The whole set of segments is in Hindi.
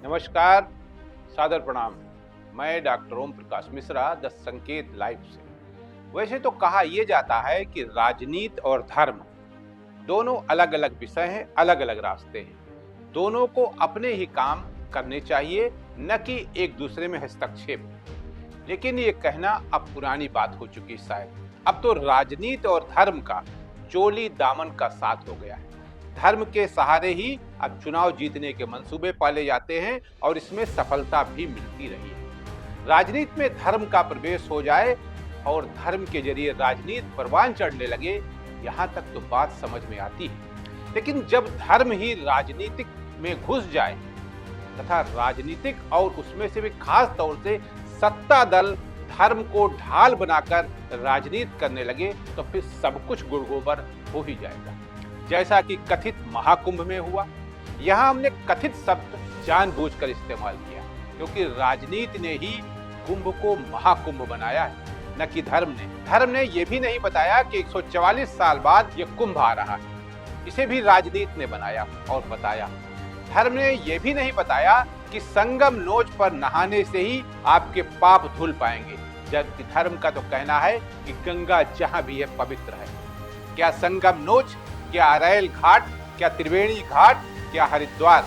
नमस्कार, सादर प्रणाम। मैं doctor Om Prakash Mishra the Sanket live से। वैसे तो कहा यह जाता है कि राजनीति और धर्म दोनों अलग अलग विषय हैं, अलग अलग रास्ते हैं। दोनों को अपने ही काम करने चाहिए, न कि एक दूसरे में हस्तक्षेप। लेकिन ये कहना अब पुरानी बात हो चुकी शायद। अब तो राजनीति और धर्म का चोली दामन का साथ हो गया है। धर्म के सहारे ही अब चुनाव जीतने के मंसूबे पाले जाते हैं और इसमें सफलता भी मिलती रही है। राजनीति में धर्म का प्रवेश हो जाए और धर्म के जरिए राजनीति परवान चढ़ने लगे, यहाँ तक तो बात समझ में आती है। लेकिन जब धर्म ही राजनीतिक में घुस जाए तथा राजनीतिक और उसमें से भी खास तौर से सत्ता दल धर्म को ढाल बनाकर राजनीति करने लगे, तो फिर सब कुछ गुड़गोबर हो ही जाएगा। जैसा कि कथित महाकुंभ में हुआ। यहाँ हमने कथित शब्द जानबूझकर इस्तेमाल किया क्योंकि राजनीति ने ही कुंभ को महाकुंभ बनाया है, न कि धर्म ने। धर्म ने यह भी नहीं बताया कि 144 साल बाद यह कुंभ आ रहा है, इसे भी राजनीति ने बनाया और बताया। धर्म ने यह भी नहीं बताया कि संगम नोच पर नहाने से ही आपके पाप धुल पाएंगे, जबकि धर्म का तो कहना है कि गंगा जहां भी है पवित्र है। क्या संगम नोच, क्या अरैल घाट, क्या त्रिवेणी घाट, क्या हरिद्वार।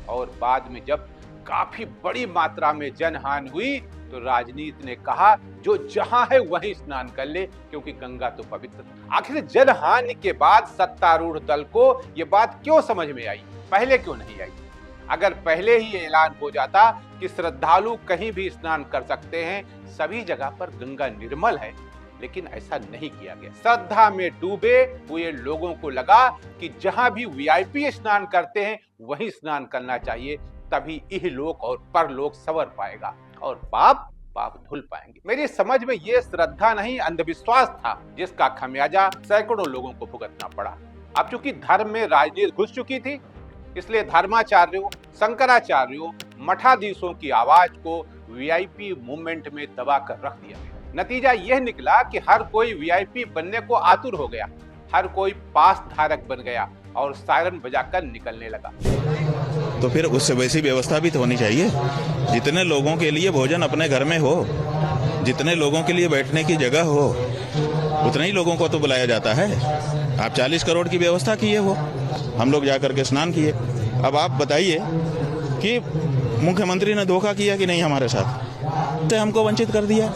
और बाद में जब काफी बड़ी मात्रा में जनहानि हुई तो राजनीति ने कहा जो जहां है वहीं स्नान कर ले, क्योंकि गंगा तो पवित्र है। आखिर जनहानि के बाद सत्तारूढ़ दल को यह बात क्यों समझ में आई, पहले क्यों नहीं आई? अगर पहले ही ऐलान हो जाता कि श्रद्धालु कहीं भी स्नान कर सकते हैं, सभी जगह पर गंगा निर्मल है, लेकिन ऐसा नहीं किया गया। श्रद्धा में डूबे हुए लोगों को लगा कि जहां भी वीआईपी स्नान करते हैं वहीं स्नान करना चाहिए, तभी इहलोक और परलोक संवर पाएगा और पाप धुल पाएंगे। मेरी समझ में ये श्रद्धा नहीं, अंधविश्वास था, जिसका खमियाजा सैकड़ों लोगों को भुगतना पड़ा। अब चूंकि धर्म में राजनीति घुस चुकी थी, इसलिए धर्माचार्यों, शंकराचार्यों, मठाधीशों की आवाज को वीआईपी मूवमेंट में दबाकर रख दिया गया। नतीजा यह निकला कि हर कोई वीआईपी बनने को आतुर हो गया, हर कोई पास धारक बन गया और सायरन बजाकर निकलने लगा। तो फिर उससे वैसी व्यवस्था भी तो होनी चाहिए, जितने लोगों के लिए भोजन अपने घर में हो, जितने लोगों के लिए बैठने की जगह हो, उतने ही लोगों को तो बुलाया जाता है। आप 40 करोड़ की व्यवस्था किए हो, हम लोग जाकर के स्नान किए। अब आप बताइए कि मुख्यमंत्री ने धोखा किया कि नहीं हमारे साथ, तो हमको वंचित कर दिया।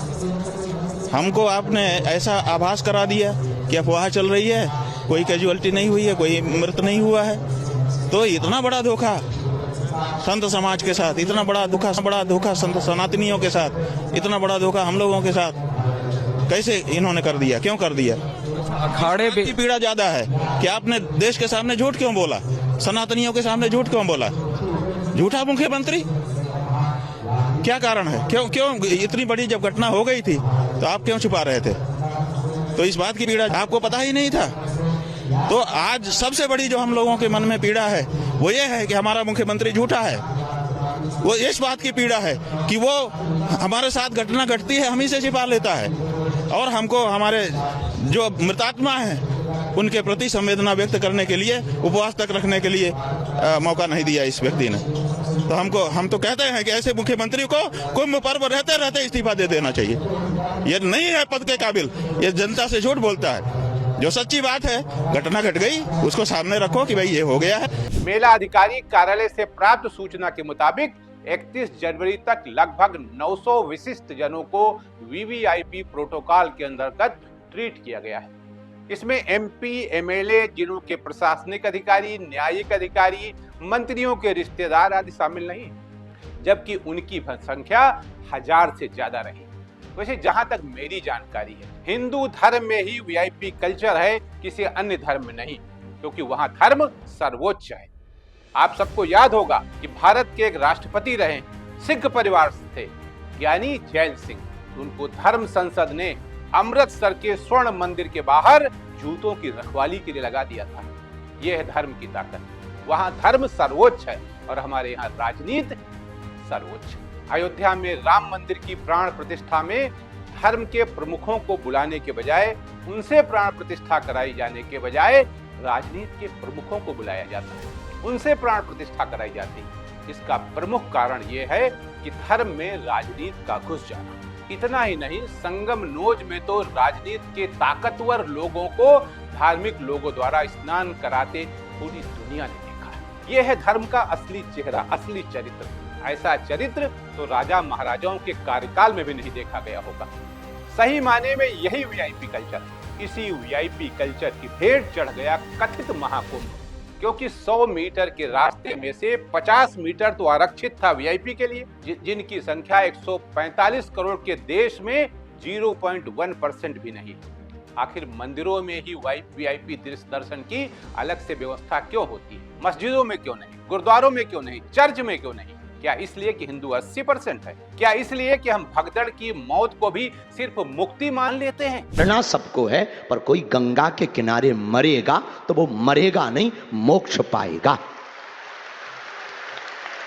हमको आपने ऐसा आभास करा दिया कि अफवाह चल रही है, कोई कैजुअलिटी नहीं हुई है, कोई मृत नहीं हुआ है। तो इतना बड़ा धोखा संत समाज के साथ, इतना बड़ा धोखा संत सनातनियों के साथ, इतना बड़ा धोखा हम लोगों के साथ कैसे इन्होंने कर दिया? क्यों कर दिया? अखाड़े की पीड़ा ज्यादा है कि आपने देश के सामने झूठ क्यों बोला, सनातनियों के सामने झूठ क्यों बोला? झूठा मुख्यमंत्री, क्या कारण है? क्यों इतनी बड़ी जब घटना हो गई थी तो आप क्यों छुपा रहे थे? तो इस बात की पीड़ा आपको पता ही नहीं था। तो आज सबसे बड़ी जो हम लोगों के मन में पीड़ा है वो ये है कि हमारा मुख्यमंत्री झूठा है। वो इस बात की पीड़ा है कि वो हमारे साथ घटना घटती है, हम ही से छिपा लेता है और हमको हमारे जो मृतात्मा है उनके प्रति संवेदना व्यक्त करने के लिए, उपवास तक रखने के लिए मौका नहीं दिया इस व्यक्ति ने। तो हम तो कहते हैं कि ऐसे मुख्यमंत्री को कुंभ पर्व रहते रहते इस्तीफा दे देना चाहिए। ये नहीं है पद के काबिल, ये जनता से झूठ बोलता है। जो सच्ची बात है, घटना घट गई, उसको सामने रखो कि भाई ये हो गया है। मेला अधिकारी कार्यालय से प्राप्त सूचना के मुताबिक 31 जनवरी तक लगभग 900 विशिष्ट जनों को वीवीआईपी प्रोटोकॉल के अंतर्गत ट्रीट किया गया है। इसमें एमपी, एमएलए, जिलों के प्रशासनिक अधिकारी, न्यायिक अधिकारी, मंत्रियों के रिश्तेदार आदि शामिल नहीं, जबकि उनकी संख्या 1000 से ज्यादा रही। वैसे जहां तक मेरी जानकारी है, हिंदू धर्म में ही वीआईपी कल्चर है, किसी अन्य धर्म में नहीं, क्योंकि वहां धर्म सर्वोच्च है। आप सबको याद होगा कि भारत के एक राष्ट्रपति रहे, सिख परिवार से थे, ज्ञानी जैल सिंह। उनको धर्म संसद ने अमृतसर के स्वर्ण मंदिर के बाहर जूतों की रखवाली के लिए लगा दिया था। यह है धर्म की ताकत। वहां धर्म सर्वोच्च है और हमारे यहाँ राजनीति सर्वोच्च। अयोध्या में राम मंदिर की प्राण प्रतिष्ठा में धर्म के प्रमुखों को बुलाने के बजाय, उनसे प्राण प्रतिष्ठा कराई जाने के बजाय राजनीति के प्रमुखों को बुलाया जाता है, उनसे प्राण प्रतिष्ठा कराई जाती है। इसका प्रमुख कारण ये है कि धर्म में राजनीति का घुस जाना। इतना ही नहीं, संगम नोज में तो राजनीति के ताकतवर लोगों को धार्मिक लोगों द्वारा स्नान कराते पूरी दुनिया ने देखा है। यह है धर्म का असली चेहरा, असली चरित्र। ऐसा चरित्र तो राजा महाराजाओं के कार्यकाल में भी नहीं देखा गया होगा। सही माने में यही वीआईपी कल्चर। इसी वीआईपी कल्चर की भेंट चढ़ गया कथित महाकुंभ, क्योंकि 100 मीटर के रास्ते में से 50 मीटर तो आरक्षित था वीआईपी के लिए, जिनकी संख्या 145 करोड़ के देश में 0.1% भी नहीं। आखिर मंदिरों में ही वीआईपी दर्शन की अलग से व्यवस्था क्यों होती है? मस्जिदों में क्यों नहीं? गुरुद्वारों में क्यों नहीं? चर्च में क्यों नहीं? क्या इसलिए कि हिंदू 80% है? क्या इसलिए कि हम भगदड़ की मौत को भी सिर्फ मुक्ति मान लेते हैं? मरना सबको है, पर कोई गंगा के किनारे मरेगा तो वो मरेगा नहीं, मोक्ष पाएगा।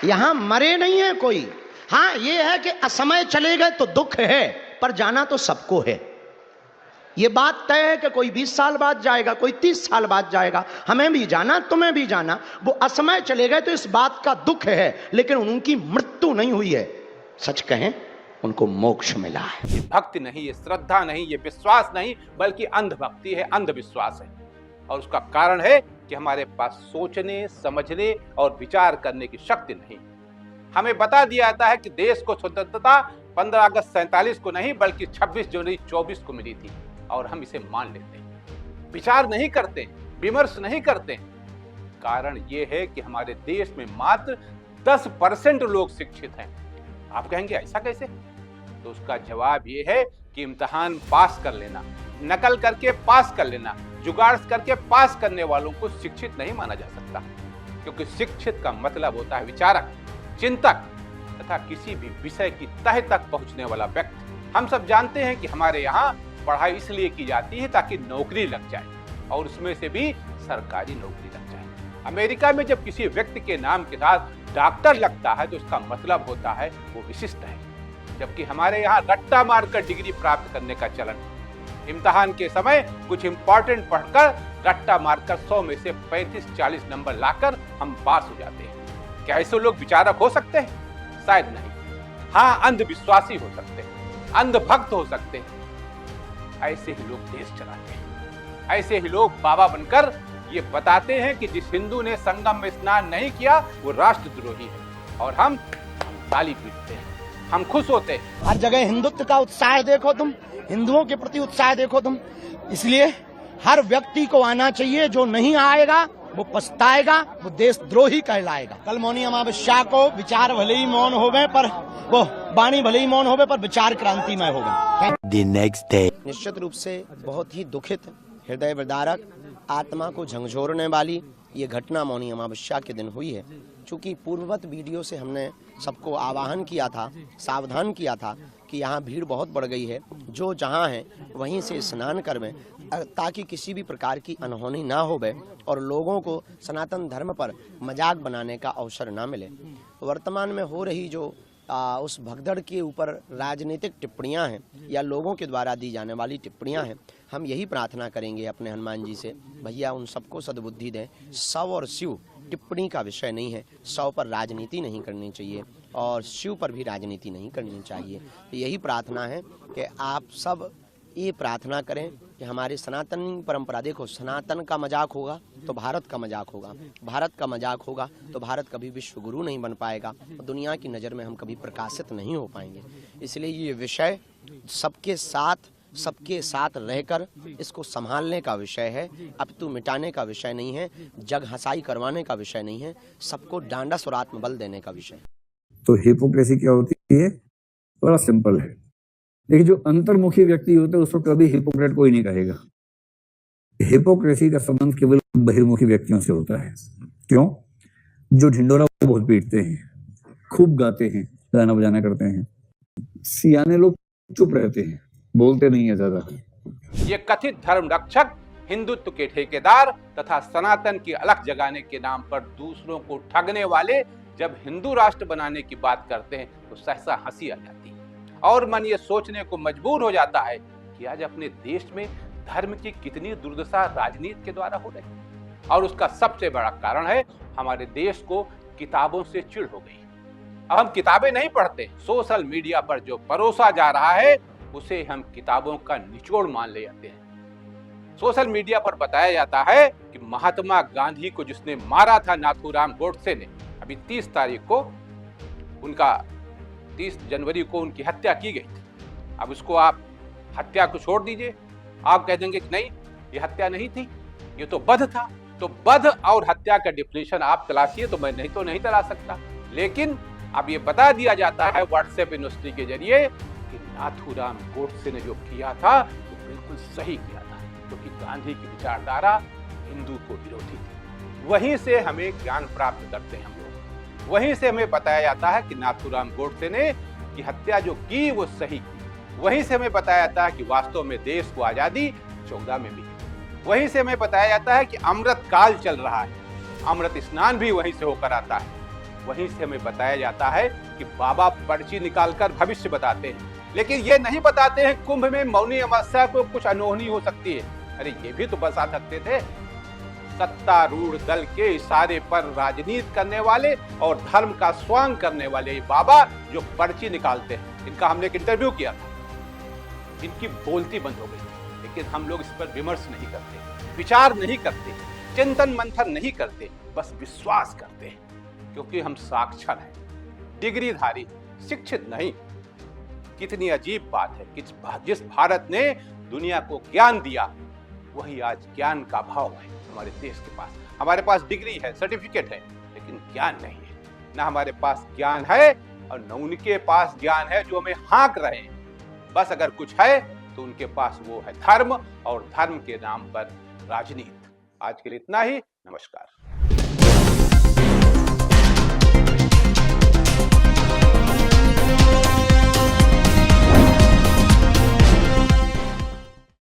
यहां मरे नहीं है कोई। हाँ, ये है कि असमय चले गए तो दुख है, पर जाना तो सबको है। ये बात तय है कि कोई 20 साल बाद जाएगा, कोई 30 साल बाद जाएगा। हमें भी जाना, तुम्हें भी जाना। वो असमय चले गए तो इस बात का दुख है, लेकिन उनकी मृत्यु नहीं हुई है। सच कहें, उनको मोक्ष मिला है। ये भक्ति नहीं, ये श्रद्धा नहीं, ये विश्वास नहीं, बल्कि अंधभक्ति है, अंधविश्वास है। और उसका कारण है कि हमारे पास सोचने, समझने और विचार करने की शक्ति नहीं। हमें बता दिया जाता है कि देश को स्वतंत्रता 15 अगस्त 47 को नहीं, बल्कि 26 जनवरी 24 को मिली थी, और हम इसे मान लेते हैं। विचार नहीं करते, विमर्श नहीं करते। कारण यह है कि हमारे देश में मात्र 10% लोग शिक्षित हैं। आप कहेंगे ऐसा कैसे? तो उसका जवाब यह है कि इम्तिहान पास कर लेना, नकल करके पास कर लेना, जुगाड़ करके पास करने वालों को शिक्षित नहीं माना जा सकता, क्योंकि शिक्षित का मतलब होता है विचारक, चिंतक तथा किसी भी विषय की तह तक पहुंचने वाला व्यक्ति। हम सब जानते हैं कि हमारे यहाँ पढ़ाई इसलिए की जाती है ताकि नौकरी लग जाए, और उसमें से भी सरकारी नौकरी लग जाए। अमेरिका में जब किसी व्यक्ति के नाम के साथ डॉक्टर लगता है तो उसका मतलब होता है वो विशिष्ट है, जबकि हमारे यहाँ रट्टा मारकर डिग्री प्राप्त करने का चलन। इम्तिहान के समय कुछ इंपॉर्टेंट पढ़कर रट्टा मारकर 100 में से 35-40 नंबर लाकर हम पास हो जाते हैं। क्या ऐसे लोग विचारक हो सकते हैं? शायद नहीं। हाँ, अंधविश्वासी हो सकते हैं, अंधभक्त हो सकते हैं। ऐसे ही लोग देश चलाते हैं। ऐसे ही लोग बाबा बनकर ये बताते हैं कि जिस हिंदू ने संगम में स्नान नहीं किया वो राष्ट्रद्रोही है, और हम ताली पीटते हैं, हम खुश होते हैं। हर जगह हिंदुत्व का उत्साह देखो तुम, हिंदुओं के प्रति उत्साह देखो तुम। इसलिए हर व्यक्ति को आना चाहिए। जो नहीं आएगा वो पछताएगा, वो देशद्रोही कहलाएगा। कल मौनी अमावस्या को विचार भले ही मौन हो गए, पर वो वाणी भले ही मौन हो गए, पर विचार क्रांतिमय हो गए। The next day। निश्चित रूप से बहुत ही दुखित, हृदय विदारक, आत्मा को झंझोरने वाली ये घटना मौनी अमावस्या के दिन हुई है। चूंकि पूर्ववत वीडियो से हमने सबको आवाहन किया था, सावधान किया था कि यहाँ भीड़ बहुत बढ़ गई है, जो जहाँ है वहीं से स्नान करवें, ताकि किसी भी प्रकार की अनहोनी ना होवे और लोगों को सनातन धर्म पर मजाक बनाने का अवसर ना मिले। वर्तमान में हो रही जो उस भगदड़ के ऊपर राजनीतिक टिप्पणियां हैं या लोगों के द्वारा दी जाने वाली टिप्पणियां हैं, हम यही प्रार्थना करेंगे अपने हनुमान जी से, भैया उन सबको सद्बुद्धि दें। शव और शिव टिप्पणी का विषय नहीं है। शव पर राजनीति नहीं करनी चाहिए और शिव पर भी राजनीति नहीं करनी चाहिए। तो यही प्रार्थना है कि आप सब ये प्रार्थना करें कि हमारी सनातनी परंपरा, देखो सनातन का मजाक होगा तो भारत का मजाक होगा, भारत का मजाक होगा तो भारत कभी विश्व गुरु नहीं बन पाएगा और दुनिया की नज़र में हम कभी प्रकाशित नहीं हो पाएंगे। इसलिए ये विषय सबके साथ रहकर इसको संभालने का विषय है, अपितु मिटाने का विषय नहीं है, जग हंसाई करवाने का विषय नहीं है, सबको डांडस और आत्मबल देने का विषय। तो हिपोक्रेसी क्या होती है? बड़ा सिंपल है। देखिए, जो अंतर्मुखी व्यक्ति होता है उसको कभी हिपोक्रेट कोई नहीं कहेगा। हिपोक्रेसी का संबंध केवल बहिर्मुखी व्यक्तियों से होता है। क्यों? जो ढिंडोरा बहुत पीटते हैं, खूब गाते हैं, गाना बजाना करते हैं। सियाने लोग चुप रहते हैं, बोलते नहीं है ज्यादा। ये कथित धर्म रक्षक, हिंदुत्व के ठेकेदार तथा सनातन की अलख जगाने के नाम पर दूसरों को ठगने वाले जब हिंदू राष्ट्र बनाने की बात करते हैं तो सहसा हंसी आ जाती है और मन ये सोचने को मजबूर हो जाता है कि आज अपने देश में धर्म की कितनी दुर्दशा राजनीति के द्वारा हो रही है। और उसका सबसे बड़ा कारण है हमारे देश को किताबों से चिढ़ हो गई। अब हम किताबें नहीं पढ़ते, सोशल मीडिया पर जो परोसा जा रहा है उसे हम किताबों का निचोड़ मान ले जाते हैं। सोशल मीडिया पर बताया जाता है कि महात्मा गांधी को जिसने मारा था नाथूराम गोडसे ने, अभी 30 तारीख को 30 जनवरी को उनकी हत्या की गई थी। अब उसको आप हत्या को छोड़ दीजिए, आप कह देंगे कि नहीं ये हत्या नहीं थी, ये तो वध था। तो वध और हत्या का डिफिनेशन आप तलाशिए, तो मैं नहीं तलाश सकता। लेकिन अब ये बता दिया जाता है व्हाट्सएप यूनिवर्सिटी के जरिए कि नाथूराम गोडसे ने जो किया था वो बिल्कुल सही किया था, क्योंकि गांधी की विचारधारा हिंदू को विरोधी थी। वहीं से हमें ज्ञान प्राप्त करते हैं हम लोग, वहीं से हमें बताया जाता है कि नाथूराम गोडसे ने की हत्या जो की वो सही की। वहीं से हमें बताया जाता है कि वास्तव में देश को आजादी 14 में मिली। वहीं से हमें बताया जाता है कि अमृत काल चल रहा है, अमृत स्नान भी वहीं से होकर आता है। वहीं से हमें बताया जाता है कि बाबा पर्ची निकालकर भविष्य बताते हैं, लेकिन ये नहीं बताते हैं कुंभ में मौनी अमावस्या को कुछ अनहोनी हो सकती है। अरे ये भी तो बता सकते थे। सत्तारूढ़ दल के इशारे पर राजनीति करने वाले और धर्म का स्वांग करने वाले ये बाबा जो पर्ची निकालते हैं, इनका हमने एक इंटरव्यू किया था, इनकी बोलती बंद हो गई। लेकिन हम लोग इस पर विमर्श नहीं करते, विचार नहीं करते, चिंतन मंथन नहीं करते, बस विश्वास करते हैं, क्योंकि हम साक्षर हैं, डिग्रीधारी, शिक्षित नहीं। कितनी अजीब बात है कि जिस भारत ने दुनिया को ज्ञान दिया वही आज ज्ञान का अभाव है हमारे देश के पास। हमारे पास डिग्री है, सर्टिफिकेट है, लेकिन ज्ञान नहीं है। ना हमारे पास ज्ञान है और न उनके पास ज्ञान है जो हमें हाँक रहे हैं। बस अगर कुछ है तो उनके पास वो है धर्म, और धर्म के नाम पर राजनीति। आज के लिए इतना ही। नमस्कार।